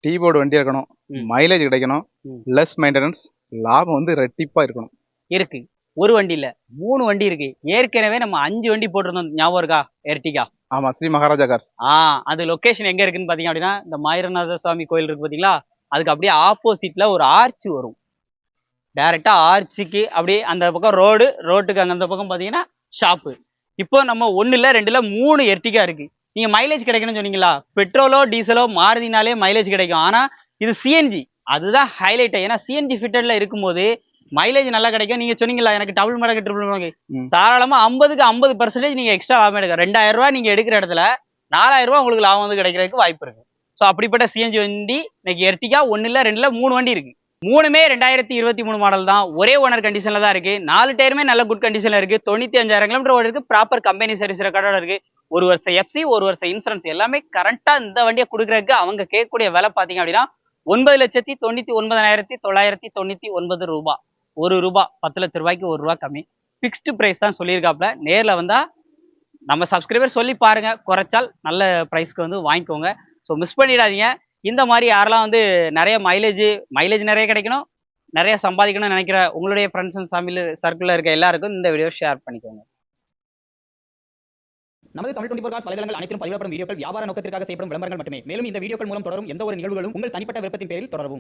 Tea board வண்டி இருக்கணும், mileage கிடைக்கணும், லெஸ் மெயின்டெனன்ஸ், லாபம் வந்து ரெட்டிப்பா இருக்கணும். இருக்கு. ஒரு வண்டி இல்ல, 3 வண்டி இருக்கு. ஏற்கனவே நம்ம 5 வண்டி போட்டிருந்தோம், ஞாபகம் இருக்கா? எர்டிகா. ஆமா, ஸ்ரீ மகாராஜா கார்ஸ். அது லொகேஷன் எங்க இருக்குன்னு பாத்தீங்க அப்படின்னா, இந்த மாயூரநாத சுவாமி கோயில் இருக்கு பாத்தீங்களா, அதுக்கு அப்படியே ஆப்போசிட்ல ஒரு ஆர்ச் வரும். டைரக்டா ஆர்ச்சுக்கு அப்படியே அந்த பக்கம் ரோட்டுக்கு அந்த பக்கம் பாத்தீங்கன்னா ஷாப்பு. இப்போ நம்ம 1 இல்ல 2 இல்ல 3 எர்டிகா இருக்கு. நீங்க மைலேஜ் கிடைக்கணும்னு சொன்னீங்களா, பெட்ரோலோ டீசலோ மாறுதினாலே மைலேஜ் கிடைக்கும். ஆனா இது சிஎன்ஜி, அதுதான் ஹைலைட். ஏன்னா சிஎன்ஜி ஃபிட்டட்ல இருக்கும்போது மைலேஜ் நல்லா கிடைக்கும். நீங்க சொன்னீங்களா எனக்கு டபுள் மடங்கு ட்ரிபிள் மடங்கு, தாராளமா 50க்கு 50% நீங்க எக்ஸ்ட்ரா லாபம் எடுக்க. 2000 ரூபாய் நீங்க எடுக்கிற இடத்துல 4000 ரூபாய் உங்களுக்கு லாபம் வந்து கிடைக்கிறதுக்கு வாய்ப்பு இருக்கு. ஸோ அப்படிப்பட்ட சிஎன்ஜி வண்டி இன்னைக்கு எர்டிகா 1 இல்ல 2 இல்ல 3 வண்டி இருக்கு. 3மே 2023 மாடல் தான். ஒரே ஓனர் கண்டிஷன்ல தான் இருக்கு. 4 டயருமே நல்ல குட் கண்டிஷன்ல இருக்கு. 95,000 கிலோமீட்டர் ஓடி இருக்கு. ப்ராப்பர் கம்பெனி சர்வீஸ் ரெக்கார்டோட இருக்கு. 1 வருஷம் எஃப்சி, 1 வருஷம் இன்சூரன்ஸ், எல்லாமே கரெக்டா இந்த வண்டியை கொடுக்கறதுக்கு அவங்க கேட்கக்கூடிய விலை பாத்தீங்க அப்படின்னா 9,99,999 ரூபாய். ₹1 10 லட்சம் ரூபாய்க்கு ₹1 கம்மி. பிக்ஸ்டு பிரைஸ் தான் சொல்லியிருக்காப்ல. நேர்ல வந்தா நம்ம சப்ஸ்கிரைபர் சொல்லி பாருங்க, குறைச்சால் நல்ல பிரைஸ்க்கு வந்து வாங்கிக்கோங்க. ஸோ மிஸ் பண்ணிடாதீங்க. இந்த மாதிரி யாரெல்லாம் வந்து நிறைய மைலேஜ் நிறைய கிடைக்கணும், நிறைய சம்பாதிக்கணும்னு நினைக்கிற உங்களுடைய ஃப்ரெண்ட்ஸ் அண்ட் ஃபேமிலி சர்க்கிளில் இருக்க எல்லாருக்கும் இந்த வீடியோ ஷேர் பண்ணிக்கோங்க. நமது தமிழ் 24 காஸ் வலைதளங்கள் அனைத்தும் பதிவிடப்படும் வீடியோக்கள் வியாபார நோக்கத்திற்காக செய்யப்படும் விளம்பரங்கள் மட்டுமே. மேலும் இந்த வீடியோக்கள் மூலம் தொடரும் எந்த ஒரு நிகழ்வுகளும் உங்கள் தனிப்பட்ட விருப்பத்தின் பேரில் தொடரவும்.